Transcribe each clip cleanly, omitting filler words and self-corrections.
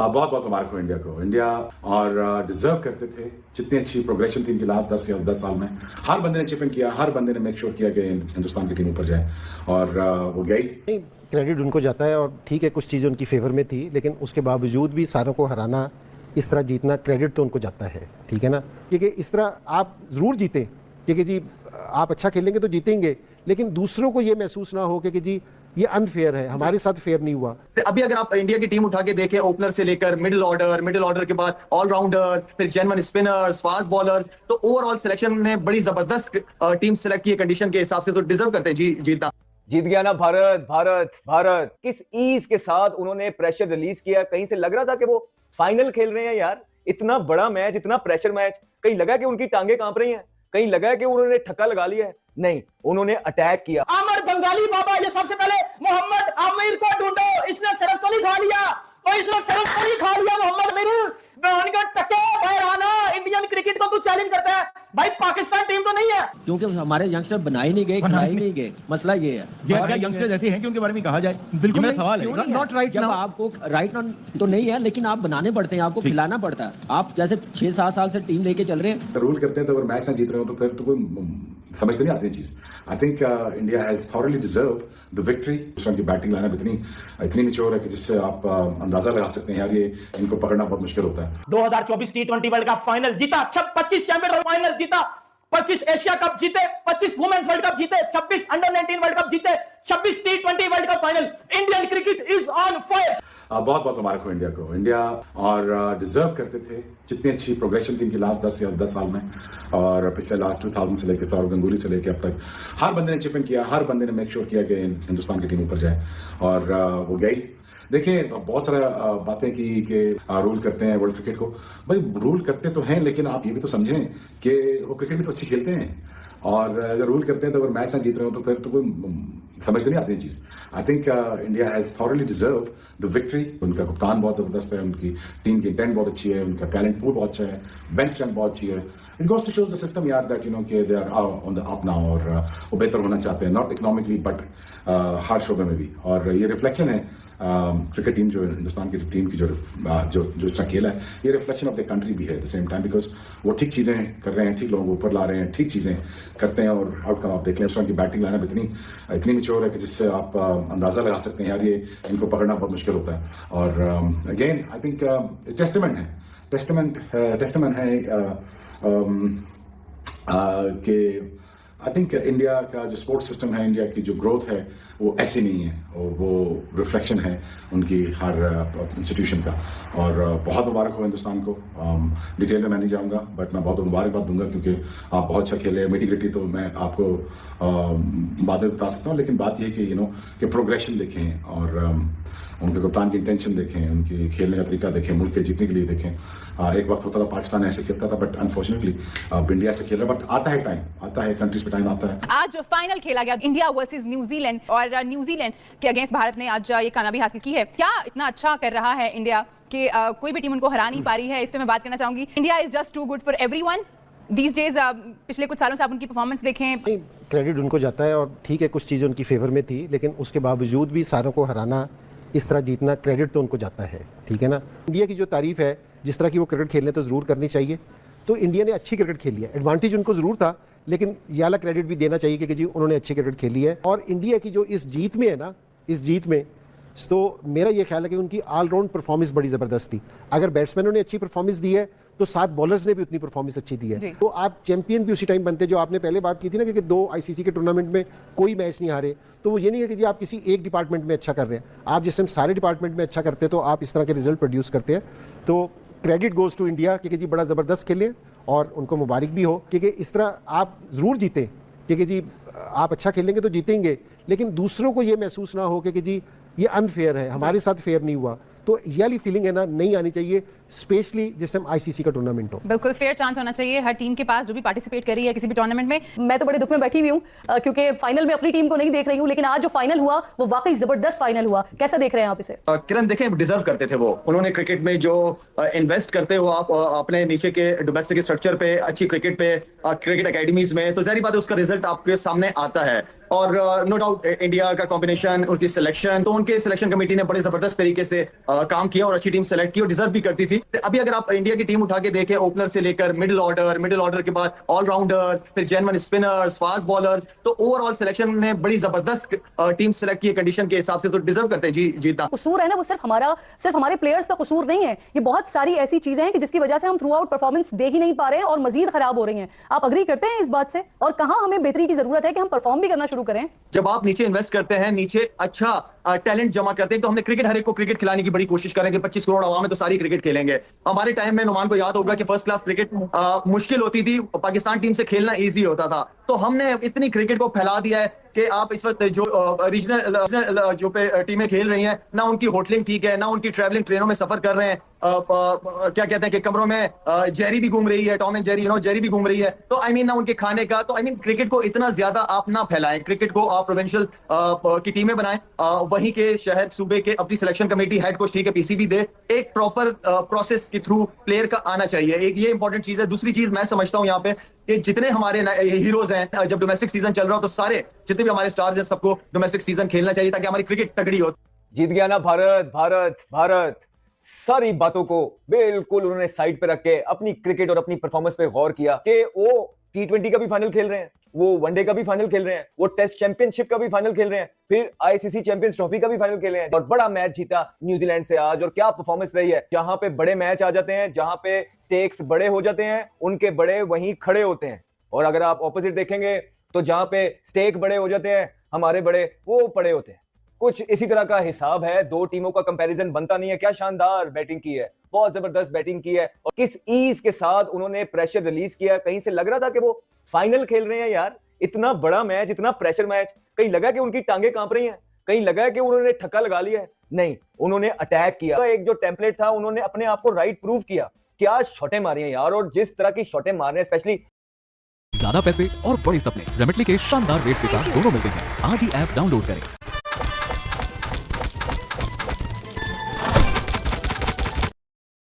बहुत बहुत मुबारक हो इंडिया को। इंडिया और डिजर्व करते थे। जितनी अच्छी प्रोग्रेशन थी इनकी लास्ट 10 साल में, हर बंदे ने चिपन किया, हर बंदे ने मेक श्योर किया कि हिंदुस्तान की टीम ऊपर जाए और वो गई। क्रेडिट उनको जाता है और ठीक है, कुछ चीज़ें उनकी फेवर में थी, लेकिन उसके बावजूद भी सारों को हराना, इस तरह जीतना, क्रेडिट तो उनको जाता है। ठीक है ना, क्योंकि इस तरह आप ज़रूर जीतें, क्योंकि जी आप अच्छा खेलेंगे तो जीतेंगे, लेकिन दूसरों को ये महसूस ना हो कि जी ये अनफेयर है, हमारे साथ फेयर नहीं हुआ। अभी अगर आप इंडिया की टीम उठा के देखें, ओपनर से लेकर मिडिल ऑर्डर के बाद ऑलराउंडर्स, फिर जेन्युइन स्पिनर्स, फास्ट बॉलर्स, तो ओवरऑल सिलेक्शन ने बड़ी जबरदस्त टीम सेलेक्ट की है कंडीशन के हिसाब से, तो डिजर्व करते हैं जीतना। जीत गया ना भारत। भारत भारत किस ईज के साथ उन्होंने प्रेशर रिलीज किया। कहीं से लग रहा था कि वो फाइनल खेल रहे हैं यार। इतना बड़ा मैच, इतना प्रेशर मैच, कहीं लगा कि उनकी टांगे कांप रही हैं, कहीं लगा कि उन्होंने ठक्का लगा लिया है। नहीं, उन्होंने अटैक किया। आमिर बंगाली बाबा, ये सबसे पहले मोहम्मद आमिर को ढूंढो। इसने सिर्फ तो नहीं खा लिया, और इसने सिर्फ तो नहीं खा लिया मोहम्मद आमिर। इंडियन क्रिकेट को तू चैलेंज करता है भाई, पाकिस्तान टीम तो नहीं है। क्योंकि हमारे यंगस्टर बनाए नहीं गए, खिलाए नहीं गए, मसला ये है। क्या यंगस्टर्स ऐसे हैं कि उनके बारे में कहा जाए? बिल्कुल मेरा सवाल है। Not right now. आपको राइट तो नहीं है, लेकिन आप बनाने पड़ते हैं, आपको खिलाना पड़ता है। आप जैसे 6-7 साल से टीम लेके चल रहे हैं, रूल करते हैं तो अगर मैच ना जीत रहे हो तो फिर तो कोई समझ तो नहीं आती चीज। I think India has thoroughly deserved the victory. उनकी बैटिंग लाइनअप इतनी मैच्योर है कि जिससे आप अंदाजा लगा सकते हैं यार ये इनको पकड़ना बहुत मुश्किल होता है। 2024 T20 वर्ल्ड कप फाइनल जीता, 25 चैंपियन फाइनल जीता, 25 एशिया कप जीते, 25 वुमेन्स वर्ल्ड कप जीते, 26 अंडर-19 वर्ल्ड कप जीते, 26 T20 world cup final. Indian cricket is on fire. बहुत बहुत मुबारक हो इंडिया को। इंडिया और डिजर्व करते थे। जितनी अच्छी प्रोग्रेशन थी इनकी लास्ट 10 साल में, और पिछले लास्ट 2000 से लेकर सौरव गंगुली से लेकर अब तक हर बंदे ने चिपन किया, हर बंदे ने मेक श्योर किया कि हिंदुस्तान की टीम ऊपर जाए और वो गई। देखिए, बहुत सारा बातें की कि रूल करते हैं वर्ल्ड क्रिकेट को। भाई रूल करते तो हैं, लेकिन आप ये भी तो समझें कि वो क्रिकेट भी तो अच्छी खेलते हैं, और अगर रूल करते हैं तो अगर मैच ना जीत रहे हो तो फिर तो कोई समझ तो नहीं आती चीज। I think India has thoroughly deserved the victory. उनका कप्तान बहुत जबरदस्त है, उनकी टीम की इंटेंट बहुत अच्छी है, उनका टैलेंट पूल बहुत अच्छा है, बेंच स्ट्रेंथ बहुत अच्छी है। It goes to show the system यार दैट यू नो कि they are on the up now, और वो बेहतर होना चाहते हैं, नॉट इकोनॉमिकली बट हर शोबे में भी। और ये रिफ्लेक्शन है क्रिकेट टीम जो हिंदुस्तान की टीम की जो इसका खेल है, ये रिफ्लेक्शन ऑफ द कंट्री भी है at the same time, because वो ठीक चीजें कर रहे हैं, ठीक लोगों को ऊपर ला रहे हैं, ठीक चीजें करते हैं, और आउटकम आप देख लें। उनकी बैटिंग लाइनअप इतनी मैच्योर है कि जिससे आप अंदाजा लगा सकते हैं यार ये इनको पकड़ना बहुत मुश्किल होता है। और अगेन आई थिंक टेस्टमेंट है कि आई थिंक इंडिया का जो स्पोर्ट्स सिस्टम है, इंडिया की जो ग्रोथ है, वो ऐसी नहीं है, और वो रिफ्लेक्शन है उनकी हर इंस्टीट्यूशन का। और बहुत मुबारक हो हिंदुस्तान को। डिटेल में मैं नहीं जाऊंगा, बट मैं बहुत मुबारकबाद दूंगा क्योंकि आप बहुत अच्छा खेले। मेडिग्रिटी तो मैं आपको बाद में बता सकता हूँ, लेकिन बात यह कि कि प्रोग्रेशन देखें, और उनके कप्तान की इंटेंशन देखें, उनके खेलने का तरीका देखें, मुल्क के जीतने के लिए देखें। एक वक्त होता था पाकिस्तान ऐसे खेलता था, बट अनफॉर्चुनेटली इंडिया से खेल रहा है। बट आता है टाइम, आता है कंट्रीज पे टाइम आता है। आज फाइनल खेला गया इंडिया वर्सेस न्यूजीलैंड, और न्यूजीलैंड के अगेंस्ट भारत ने आज ये कामयाबी हासिल की है। क्या इतना अच्छा कर रहा है इंडिया कि कोई भी टीम उनको हरा नहीं पा रही है? इस पे मैं बात करना चाहूंगी। India is just too good for everyone these days. पिछले कुछ सालों से आप उनकी परफॉर्मेंस देखें, क्रेडिट उनको जाता है और ठीक है, कुछ चीज़ें उनकी फेवर में थी, लेकिन उसके बावजूद भी सारों को हराना, इस तरह जीतना, क्रेडिट तो उनको जाता है। ठीक है ना, इंडिया की जो तारीफ है, जिस तरह की वो क्रिकेट खेलने तो ज़रूर करनी चाहिए। तो इंडिया ने अच्छी क्रिकेट खेली है, एडवांटेज उनको ज़रूर था, लेकिन ये वाला क्रेडिट भी देना चाहिए कि जी उन्होंने अच्छी क्रिकेट खेली है। और इंडिया की जो इस जीत में है ना, इस जीत में तो मेरा ये ख्याल है कि उनकी ऑलराउंड परफॉर्मेंस बड़ी ज़बरदस्त थी। अगर बैट्समैनों ने अच्छी परफॉर्मेंस दी है तो 7 बॉलर्स ने भी उतनी परफॉर्मेंस अच्छी दी है, तो आप चैंपियन भी उसी टाइम बनते। जो आपने पहले बात की थी ना कि 2 आईसीसी के टूर्नामेंट में कोई मैच नहीं हारे, तो वो ये नहीं है कि जी आप किसी एक डिपार्टमेंट में अच्छा कर रहे हैं। आप जिस टाइम सारे डिपार्टमेंट में अच्छा करते हैं तो आप इस तरह के रिजल्ट प्रोड्यूस करते हैं। तो क्रेडिट गोज़ टू इंडिया, क्योंकि जी बड़ा ज़बरदस्त खेले, और उनको मुबारक भी हो, क्योंकि इस तरह आप ज़रूर जीतें, क्योंकि जी आप अच्छा खेलेंगे तो जीतेंगे, लेकिन दूसरों को ये महसूस ना हो कि जी ये अनफेयर है, हमारे साथ फेयर नहीं हुआ। तो ये वाली फीलिंग है ना, नहीं आनी चाहिए, स्पेशली जिस टाइम आईसीसी का टूर्नामेंट हो। बिल्कुल फेयर चांस होना चाहिए हर टीम के पास जो भी पार्टिसिपेट कर रही है किसी भी टूर्नामेंट में। मैं तो बड़े दुख में बैठी हुई हूँ क्योंकि फाइनल में अपनी टीम को नहीं देख रही हूँ, लेकिन आज जो फाइनल हुआ वो वाकई जबरदस्त फाइनल हुआ। कैसा देख रहे हैं आप इसे? किरण, देखें, डिजर्व करते थे वो। उन्होंने क्रिकेट में जो इन्वेस्ट करते हो आप अपने नीचे के डोमेस्टिक स्ट्रक्चर पे, अच्छी क्रिकेट पे, क्रिकेट एकेडमीज में, तो जाहिर बात है उसका रिजल्ट आपके सामने आता है। और नो डाउट इंडिया का कॉम्बिनेशन, उनकी सिलेक्शन, तो उनके सिलेक्शन कमेटी ने बड़े जबरदस्त तरीके से काम किया और अच्छी टीम सेलेक्ट की और डिजर्व भी करती थी। अभी अगर आप इंडिया की टीम उठा के देखें, ओपनर से लेकर मिडिल ऑर्डर के बाद ऑलराउंडर्स, फिर जेन्युइन स्पिनर्स, फास्ट बॉलर्स, तो ओवरऑल सिलेक्शन ने बड़ी जबरदस्त टीम सेलेक्ट की कंडीशन के हिसाब से, तो डिजर्व करते हैं जी जीतना। कसूर है ना, वो सिर्फ हमारे प्लेयर्स का कसूर नहीं है, ये बहुत सारी ऐसी चीजें हैं कि जिसकी वजह से हम थ्रू आउट परफॉर्मेंस दे ही नहीं पा रहे हैं और मजीद खराब हो रही हैं। आप अग्री करते हैं इस बात से? और कहां हमें बेहतरी की जरूरत है कि हम परफॉर्म भी करना शुरू करें? जब आप नीचे इन्वेस्ट करते हैं, नीचे अच्छा टैलेंट जमा करते हैं, तो हमने क्रिकेट, हर एक को क्रिकेट खिलाने की बड़ी कोशिश करेंगे। 25 करोड़ आवाम है तो सारी क्रिकेट खेलेंगे। हमारे टाइम में नुमान को याद होगा कि फर्स्ट क्लास क्रिकेट मुश्किल होती थी, पाकिस्तान टीम से खेलना इजी होता था। तो हमने इतनी क्रिकेट को फैला दिया है कि आप इस वक्त जो रीजनल जो पे टीमें खेल रही हैं, ना उनकी होटलिंग ठीक है, ना उनकी ट्रैवलिंग, ट्रेनों में सफर कर रहे हैं, क्या कहते हैं कि कमरों में जेरी भी घूम रही है, टॉम एंड जेरी, जेरी भी घूम रही है। तो आई मीन ना उनके खाने का, तो आई मीन क्रिकेट को इतना ज्यादा आप ना फैलाएं, क्रिकेट को आप प्रोविंशियल की टीमें बनाएं, वहीं के शहर सूबे के अपनी सिलेक्शन कमेटी, हेड कोच ठीक है, पीसीबी दे, एक प्रॉपर प्रोसेस के थ्रू प्लेयर का आना चाहिए। एक ये इंपॉर्टेंट चीज है। दूसरी चीज मैं समझता हूँ यहाँ पे कि जितने हमारे हीरोज हैं, जब डोमेस्टिक सीजन चल रहा हो तो सारे जितने भी हमारे स्टार्स हैं, सबको डोमेस्टिक सीजन खेलना चाहिए ताकि हमारी क्रिकेट तगड़ी हो। जीत गया ना भारत, भारत, भारत। सारी बातों को बिल्कुल उन्होंने साइड पे रख के अपनी क्रिकेट और अपनी परफॉर्मेंस पे गौर किया कि वो T20 का भी फाइनल खेल रहे हैं, वो वनडे का भी फाइनल खेल रहे हैं, वो टेस्ट चैंपियनशिप का भी फाइनल खेल रहे हैं, फिर आईसीसी चैंपियंस ट्रॉफी का भी फाइनल खेल रहे हैं और बड़ा मैच जीता न्यूजीलैंड से आज। और क्या परफॉर्मेंस रही है। जहां पे बड़े मैच आ जाते हैं, जहां पे स्टेक्स बड़े हो जाते हैं, उनके बड़े वहीं खड़े होते हैं। और अगर आप ऑपोजिट देखेंगे तो जहां पे स्टेक बड़े हो जाते हैं, हमारे बड़े वो पड़े होते हैं। कुछ इसी तरह का हिसाब है। दो टीमों का कंपैरिजन बनता नहीं है। क्या शानदार बैटिंग की है, बहुत जबरदस्त बैटिंग की है और किस ईज के साथ उन्होंने प्रेशर रिलीज किया। कहीं से लग रहा था कि वो फाइनल खेल रहे हैं यार। इतना बड़ा मैच, इतना प्रेशर मैच, कहीं लगा कि उनकी टांगे कांप रही हैं, कहीं लगा कि उन्होंने ठक्का लगा लिया है। नहीं, उन्होंने अटैक किया। तो एक जो टेम्पलेट था, उन्होंने अपने आप को राइट प्रूव किया। क्या शॉटें मारी हैं यार, और जिस तरह की शॉटें मार रहे हैं, स्पेशली ज्यादा पैसे और बड़े सपने रेमिटली के शानदार रेट्स के साथ दोनों मिलते हैं। आज ही ऐप डाउनलोड करें।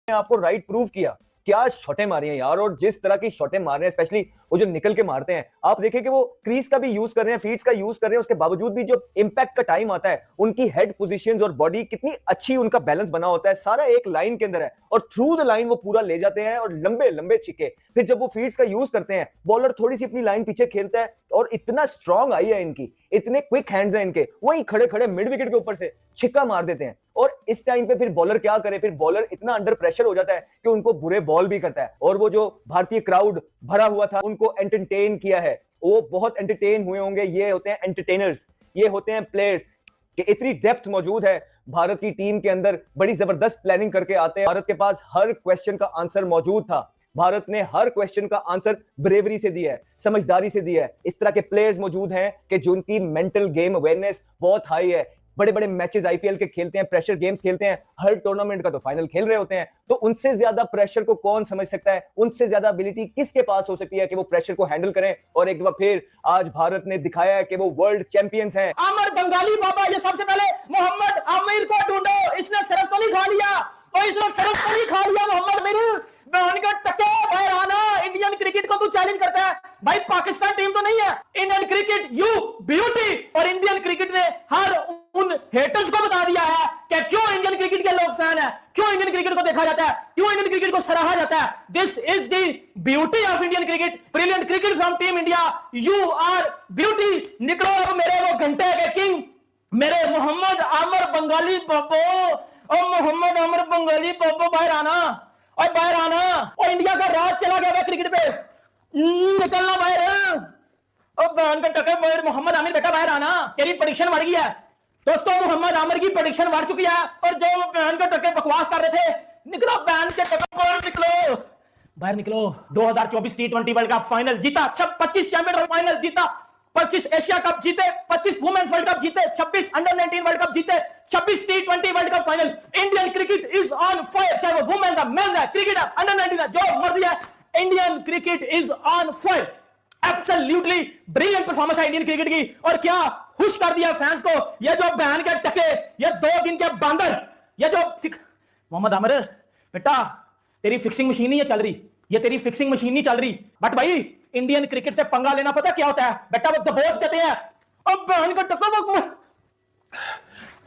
आपको राइट प्रूव किया। क्या शॉटें मारी हैं यार, और जिस तरह की शॉटें मार रहे हैं, स्पेशली वो जो निकल के मारते हैं। आप देखें कि वो क्रीज का भी यूज कर रहे हैं, फीट्स का यूज कर रहे हैं, उसके बावजूद भी जो इंपैक्ट का टाइम आता है, उनकी हेड पोजीशंस और बॉडी कितनी अच्छी, उनका बैलेंस बना होता है, सारा एक लाइन के अंदर है और थ्रू द लाइन वो पूरा ले जाते हैं और लंबे लंबे छिक्के। फिर जब वो फीट्स का यूज करते हैं, बॉलर थोड़ी सी अपनी लाइन पीछे खेलता है और इतना स्ट्रॉन्ग आई है इनकी, इतने क्विक हैंड्स हैं इनके, वहीं खड़े खड़े मिड विकेट के ऊपर से छिक्का मार देते हैं। और इस टाइम पे फिर बॉलर क्या करे, फिर बॉलर इतना अंडर प्रेशर हो जाता है कि उनको बुरे बॉल भी करता है। और वो जो भारतीय क्राउड भरा हुआ था, उनको एंटरटेन किया है, वो बहुत एंटरटेन हुए होंगे। ये होते हैं एंटरटेनर्स, ये होते हैं प्लेयर्स कि इतनी डेप्थ मौजूद है भारत की टीम के अंदर। बड़ी जबरदस्त प्लानिंग करके आते हैं। भारत के पास हर क्वेश्चन का आंसर मौजूद था। भारत ने हर क्वेश्चन का आंसर ब्रेवरी से दिया है, समझदारी से दिया है। इस तरह के प्लेयर्स मौजूद हैं कि जिनकी मेंटल गेम अवेयरनेस बहुत हाई है। बड़े बड़े मैचेस आईपीएल के खेलते हैं, प्रेशर गेम्स खेलते हैं, हर टूर्नामेंट का तो फाइनल खेल रहे होते हैं। तो उनसे ज्यादा प्रेशर को कौन समझ सकता है, उनसे ज्यादा एबिलिटी किसके पास हो सकती है कि वो प्रेशर को हैंडल करें। और एक बार फिर आज भारत ने दिखाया है कि वो वर्ल्ड चैंपियंस हैं। आमिर बंगाली बाबा, ये सबसे पहले मोहम्मद आमिर को ढूंढो। इसने सिर्फ तो नहीं खा लिया, और इसने सिर्फ तो नहीं खा लिया मोहम्मद आमिर, भाई आना। इंडियन क्रिकेट को तू चैलेंज करता है भाई, पाकिस्तान टीम तो नहीं है। Indian cricket you beauty. और इंडियन क्रिकेट ने हर उन हेटर्स को बता दिया है कि क्यों इंडियन क्रिकेट के लोग फैन है, क्यों इंडियन क्रिकेट को देखा जाता है, क्यों इंडियन क्रिकेट को सराहा जाता है। This is the beauty of Indian cricket. Brilliant cricket from team India, you are beauty. निकलो मेरे वो घंटे के किंग, मेरे मोहम्मद आमिर बंगाली बाबू। और मोहम्मद आमिर बंगाली बाबू बाहर आना, और बाहर आना। और इंडिया का राज चला गया क्रिकेट पे, निकलना बाहर। और बहन का टके बाहर, मोहम्मद आमिर बेटा बाहर आना, तेरी प्रेडिक्शन बढ़ गई है दोस्तों। मोहम्मद आमिर की प्रेडिक्शन बढ़ चुकी है। और जो बहन के टके बकवास कर रहे थे, निकलो बहन के टके बाहर, निकलो बाहर निकलो। 2024 T20 वर्ल्ड कप फाइनल जीता, 25 चैंपियन फाइनल जीता, 25 एशिया कप जीते, 25 वुमेन्स वर्ल्ड कप जीते, 26 अंडर-19 वर्ल्ड कप जीते, 26 T20 world cup final. Indian cricket is on fire, चाहे वो वुमेन्स है, मेंस है, क्रिकेट है, अंडर-19 है, जो मर्जी है, Indian cricket is on fire. Absolutely brilliant performance है इंडियन क्रिकेट की। और क्या खुश कर दिया फैंस को ये जो बहन के टके, ये 2 दिन के बंदर, ये जो मोहम्मद आमिर बेटा, तेरी फिक्सिंग मशीन नहीं है चल रही, ये तेरी फिक्सिंग मशीन नहीं चल रही। बट भाई इंडियन क्रिकेट से पंगा लेना पता क्या होता है बेटा, वो दबोच देते हैं। अब बहन का टक्कर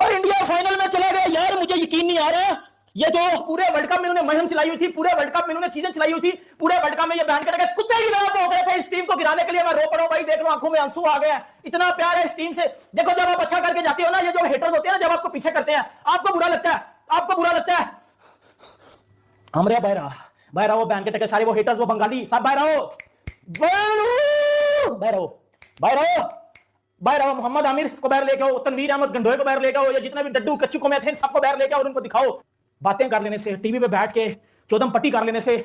और इंडिया फाइनल में चला गया यार। मुझे यकीन नहीं आ रहा, ये जो पूरे वर्ल्ड कप में इन्होंने मुहिम चलाई हुई थी, पूरे वर्ल्ड कप में इन्होंने चीजें चलाई हुई थी, पूरे वर्ल्ड कप में ये बहन के टक्कर कुत्ते की तरह हो गए थे इस टीम को गिराने के लिए। मैं रो पड़ा हूं भाई, देख लो आंखों में आंसू आ गए। इतना प्यार है इस टीम से। देखो जब आप अच्छा करके जाते हो ना, ये जो हेटर्स होते हैं ना, जब आपको पीछे करते हैं, आपको बुरा लगता है, आपको बुरा लगता है। हमरे बाहर आओ बहन के टक्कर, सारे वो हेटर्स, वो बंगाली सब बाहर आओ, बाहर आओ। मोहम्मद आमिर को बाहर लेके आओ, तनवीर अहमद गंडोए को बाहर लेके आओ, या जितने भी डड्डू कच्चू को मैं थे सबको बाहर लेके आओ और उनको दिखाओ। बातें कर लेने से, टीवी पे बैठ के चौदम पट्टी कर लेने से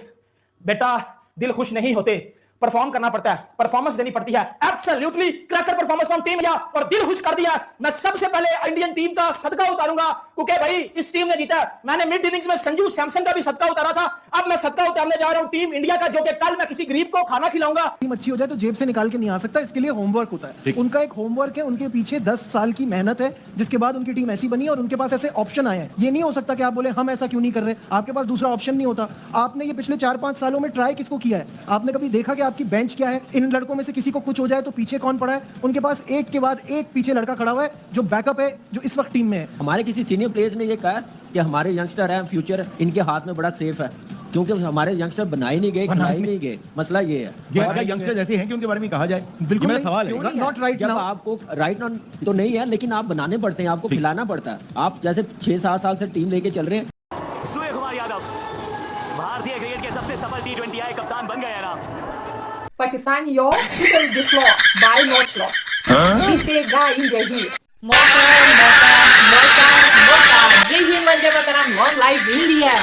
बेटा दिल खुश नहीं होते। परफॉर्म करना पड़ता है, परफॉर्मेंस देनी पड़ती है। Absolutely cracker performance from team India, और दिल खुश कर दिया। मैं सबसे पहले इंडियन टीम का सदका उतारूंगा, क्योंकि भाई इस टीम ने जीता। मैंने मिड इनिंग्स में संजू सैमसन का भी सदका उतारा था, अब मैं सदका उतारने जा रहा हूं टीम इंडिया का, जो कि कल मैं किसी गरीब को खाना खिलाऊंगा। टीम अच्छी हो जाए तो जेब से निकाल के नहीं आ सकता, इसके लिए होमवर्क होता है। उनका एक होमवर्क है, उनके पीछे 10 साल की मेहनत है, जिसके बाद उनकी टीम ऐसी बनी और उनके पास ऐसे ऑप्शन आए हैं। ये नहीं हो सकता कि आप बोले हम ऐसा क्यों नहीं कर रहे, आपके पास दूसरा ऑप्शन नहीं होता। आपने ये पिछले 4-5 सालों में ट्राई किसको किया है? आपने कभी देखा कि आपकी बेंच क्या है? इन लड़कों में से किसी को कुछ हो जाए तो पीछे कौन पड़ा है? उनके पास एक के बाद एक पीछे लड़का खड़ा हुआ है जो बैकअप है, जो इस वक्त टीम में है। हमारे किसी सीनियर प्लेयर्स ने ये कहा कि हमारे यंगस्टर हैं, फ्यूचर इनके हाथ में बड़ा सेफ है, क्योंकि हमारे यंगस्टर बनाए नहीं गए, खिलाए नहीं गए। मसला ये है। ये यंगस्टर्स ऐसे हैं कि उनके बारे में कहा जाए, बिल्कुल मेरा सवाल है। Not right now. आपको राइट नाउ तो नहीं है, लेकिन आप बनाने पड़ते हैं, आपको खिलाना पड़ता है। आप जैसे 6-7 साल से टीम लेके चल रहे हैं। सूर्य कुमार यादव भारतीय क्रिकेट के सबसे सफल T20I कप्तान बन गए ना। Pakistan, your chicken is this law by not law. जीतेगा इंडिया ही। मौका जय Hind Vande Mataram, long live India.